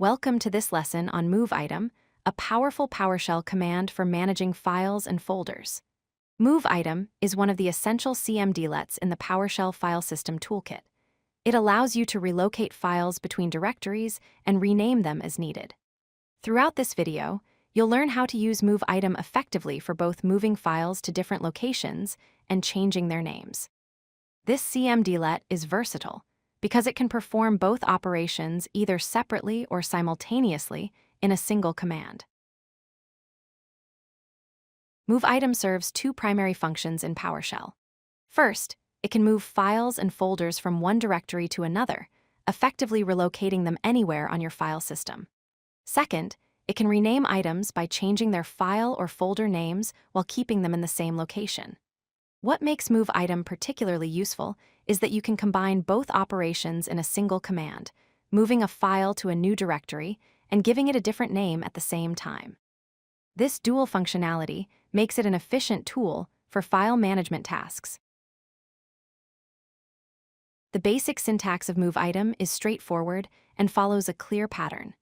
Welcome to this lesson on Move-Item, a powerful PowerShell command for managing files and folders. Move-Item is one of the essential cmdlets in the PowerShell file system toolkit. It allows you to relocate files between directories and rename them as needed. Throughout this video, you'll learn how to use Move-Item effectively for both moving files to different locations and changing their names. This cmdlet is versatile because it can perform both operations either separately or simultaneously in a single command. Move-Item serves two primary functions in PowerShell. First, it can move files and folders from one directory to another, effectively relocating them anywhere on your file system. Second, it can rename items by changing their file or folder names while keeping them in the same location. What makes Move-Item particularly useful is that you can combine both operations in a single command, moving a file to a new directory and giving it a different name at the same time. This dual functionality makes it an efficient tool for file management tasks. The basic syntax of Move-Item is straightforward and follows a clear pattern.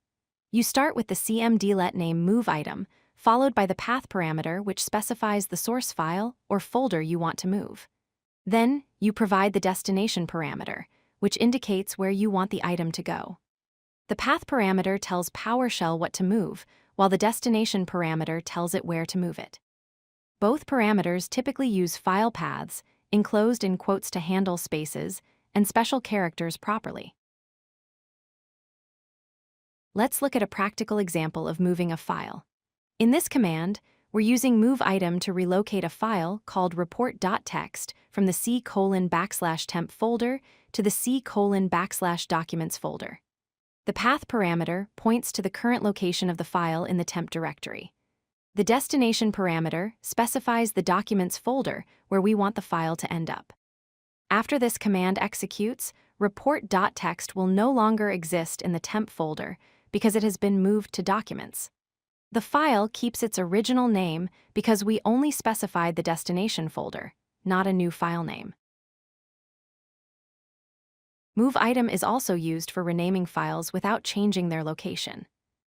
You start with the cmdlet name Move-Item, followed by the path parameter which specifies the source file or folder you want to move. Then, you provide the destination parameter, which indicates where you want the item to go. The path parameter tells PowerShell what to move, while the destination parameter tells it where to move it. Both parameters typically use file paths, enclosed in quotes to handle spaces, and special characters properly. Let's look at a practical example of moving a file. In this command, we're using Move-Item to relocate a file called report.txt from the c:\temp folder to the c:\documents folder. The path parameter points to the current location of the file in the temp directory. The destination parameter specifies the documents folder where we want the file to end up. After this command executes, report.txt will no longer exist in the temp folder because it has been moved to documents. The file keeps its original name because we only specified the destination folder, not a new file name. Move-Item is also used for renaming files without changing their location.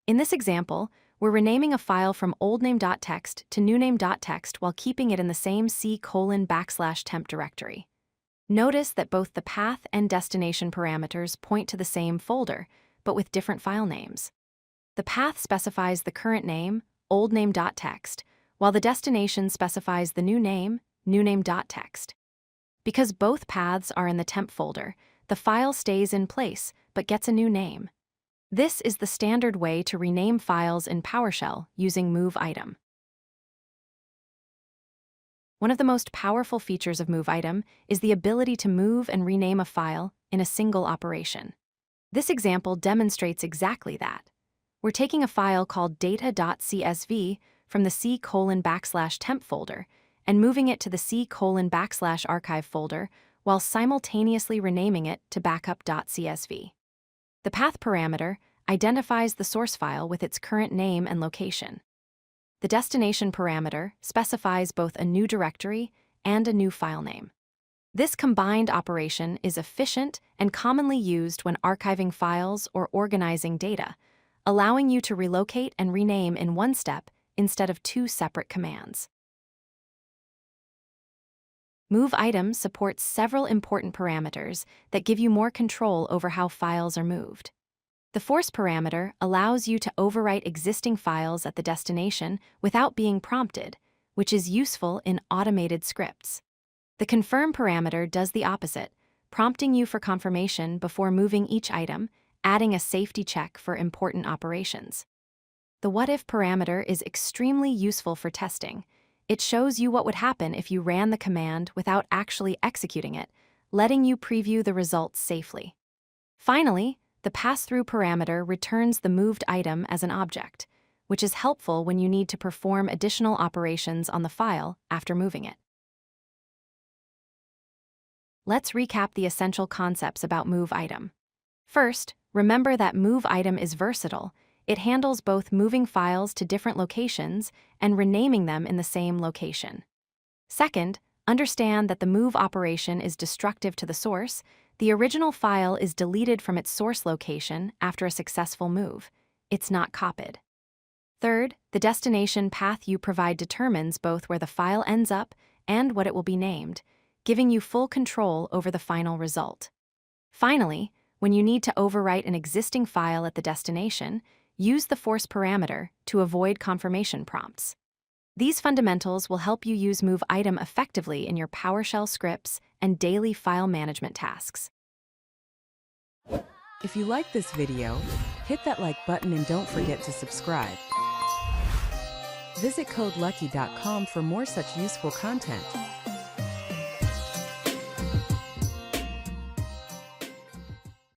In this example, we're renaming a file from oldname.txt to newname.txt while keeping it in the same c:\temp directory. Notice that both the path and destination parameters point to the same folder, but with different file names. The path specifies the current name, oldname.txt, while the destination specifies the new name, newname.txt. Because both paths are in the temp folder, the file stays in place but gets a new name. This is the standard way to rename files in PowerShell using Move-Item. One of the most powerful features of Move-Item is the ability to move and rename a file in a single operation. This example demonstrates exactly that. We're taking a file called data.csv from the c:\temp folder and moving it to the c:\archive folder while simultaneously renaming it to backup.csv. The path parameter identifies the source file with its current name and location. The destination parameter specifies both a new directory and a new file name. This combined operation is efficient and commonly used when archiving files or organizing data, allowing you to relocate and rename in one step instead of two separate commands. Move-Item supports several important parameters that give you more control over how files are moved. The force parameter allows you to overwrite existing files at the destination without being prompted, which is useful in automated scripts. The confirm parameter does the opposite, prompting you for confirmation before moving each item, adding a safety check for important operations. The WhatIf parameter is extremely useful for testing. It shows you what would happen if you ran the command without actually executing it, letting you preview the results safely. Finally, the PassThru parameter returns the moved item as an object, which is helpful when you need to perform additional operations on the file after moving it. Let's recap the essential concepts about Move-Item. First, remember that Move-Item is versatile. It handles both moving files to different locations and renaming them in the same location. Second, understand that the move operation is destructive to the source. The original file is deleted from its source location after a successful move. It's not copied. Third, the destination path you provide determines both where the file ends up and what it will be named, giving you full control over the final result. Finally, when you need to overwrite an existing file at the destination, use the force parameter to avoid confirmation prompts. These fundamentals will help you use Move-Item effectively in your PowerShell scripts and daily file management tasks. If you like this video, hit that like button and don't forget to subscribe. Visit codelucky.com for more such useful content.